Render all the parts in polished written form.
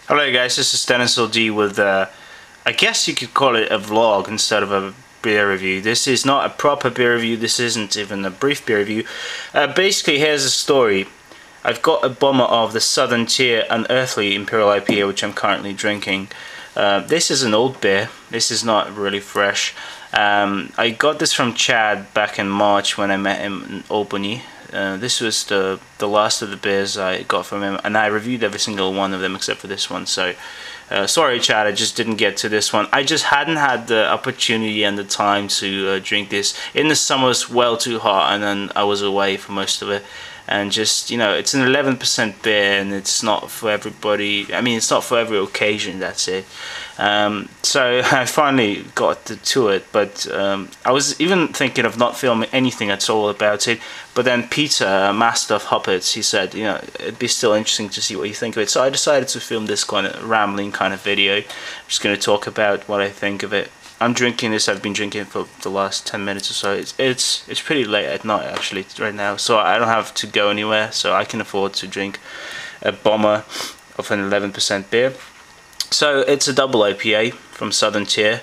Hello guys, this is DenisLD with I guess you could call it a vlog instead of a beer review. This is not a proper beer review, this isn't even a brief beer review. Basically, here's the story. I've got a bomber of the Southern Tier Unearthly Imperial IPA, which I'm currently drinking. This is an old beer, this is not really fresh. I got this from Chad back in March when I met him in Albany. This was the last of the beers I got from him, and I reviewed every single one of them except for this one, so sorry Chad, I just didn't get to this one. I just hadn't had the opportunity and the time to drink this. In the summer it was well too hot, and then I was away for most of it, and just, you know, it's an 11% beer and it's not for everybody. I mean, it's not for every occasion, that's it. So I finally got to it, but I was even thinking of not filming anything at all about it, but then Peter, master of Hoppets, he said, you know, it'd be still interesting to see what you think of it, so I decided to film this kind of rambling kind of video. I'm just going to talk about what I think of it. I'm drinking this, I've been drinking for the last 10 minutes or so. It's pretty late at night actually right now, so I don't have to go anywhere, so I can afford to drink a bomber of an 11% beer. So it's a double IPA from Southern Tier.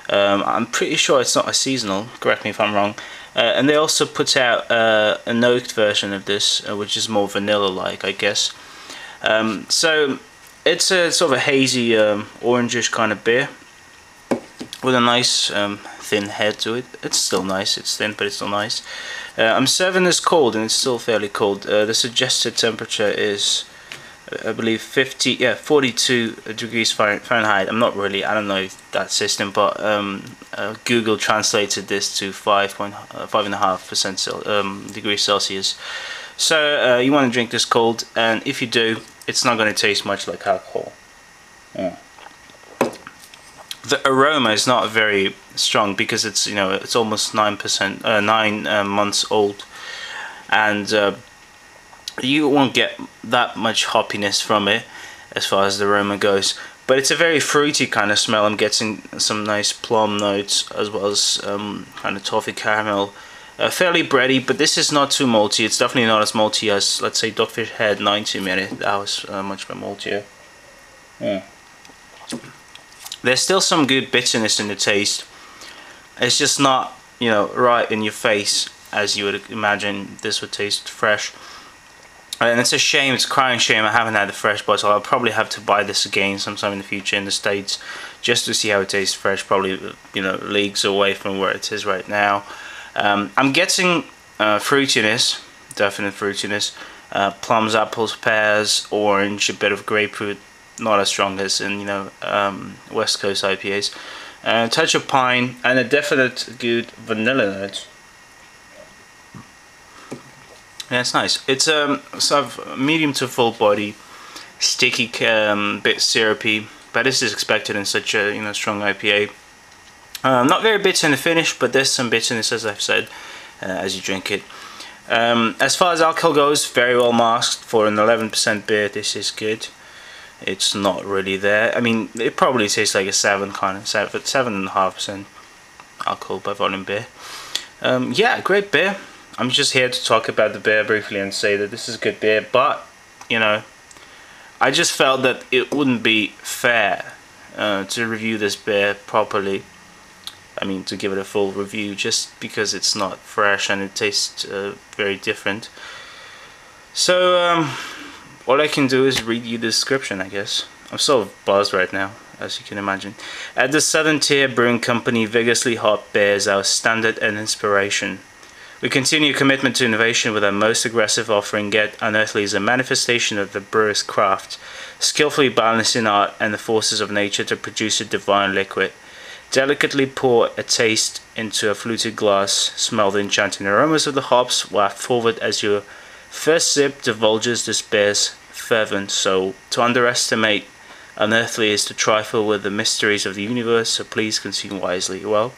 I'm pretty sure it's not a seasonal, correct me if I'm wrong. And they also put out an oaked version of this, which is more vanilla-like, I guess. So it's a sort of a hazy, orangish kind of beer with a nice thin head to it. It's still nice, it's thin, but it's still nice. I'm serving this cold, and it's still fairly cold. The suggested temperature is, I believe, 42 degrees Fahrenheit. I don't know that system, but Google translated this to 5.5% degrees Celsius. So you want to drink this cold, and if you do, it's not going to taste much like alcohol. The aroma is not very strong because it's, you know, it's almost 9 months old, and you won't get that much hoppiness from it as far as the aroma goes, but it's a very fruity kind of smell. I'm getting some nice plum notes as well as kind of toffee caramel, fairly bready, but this is not too malty. It's definitely not as malty as, let's say, Dogfish Head 90 minute. That was much more maltier. There's still some good bitterness in the taste. It's just not, you know, right in your face as you would imagine this would taste fresh. And it's a shame, it's a crying shame I haven't had the fresh bottle. I'll probably have to buy this again sometime in the future in the States just to see how it tastes fresh, probably, you know, leagues away from where it is right now. I'm getting fruitiness, definite fruitiness, plums, apples, pears, orange, a bit of grapefruit, not as strong as in, you know, West Coast IPAs. A touch of pine and a definite good vanilla note. Yeah, it's nice. It's sort of medium to full body, sticky, bit syrupy, but this is expected in such a, you know, strong IPA. Not very bitter in the finish, but there's some bitterness, as I've said, as you drink it. As far as alcohol goes, very well masked for an 11% beer. This is good. It's not really there. I mean, it probably tastes like a 7.5% alcohol by volume beer. Yeah, great beer. I'm just here to talk about the beer briefly and say that this is a good beer, but, you know, I just felt that it wouldn't be fair to review this beer properly. I mean, to give it a full review, just because it's not fresh and it tastes very different. So, all I can do is read you the description, I guess. I'm sort of buzzed right now, as you can imagine. At the Southern Tier Brewing Company, vigorously hop beer is our standard and inspiration. We continue commitment to innovation with our most aggressive offering, yet Unearthly is a manifestation of the brewer's craft, skillfully balancing art and the forces of nature to produce a divine liquid. Delicately pour a taste into a fluted glass, smell the enchanting aromas of the hops, waft forward as your first sip divulges this beer's fervent soul. To underestimate Unearthly is to trifle with the mysteries of the universe, so please consume wisely. Well,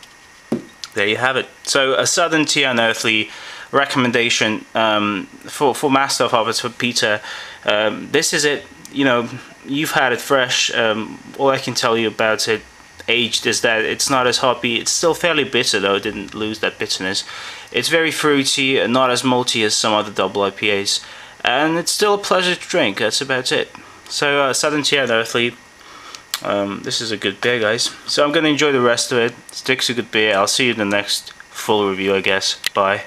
there you have it. So a Southern Tier Unearthly recommendation for Master of Hoppets, for Peter. This is it. You know, you've had it fresh. All I can tell you about it aged is that it's not as hoppy. It's still fairly bitter though. It didn't lose that bitterness. It's very fruity, not as malty as some other double IPAs, and it's still a pleasure to drink. That's about it. So Southern Tier Unearthly. This is a good beer, guys. So I'm going to enjoy the rest of it. Stick's a good beer. I'll see you in the next full review, I guess. Bye.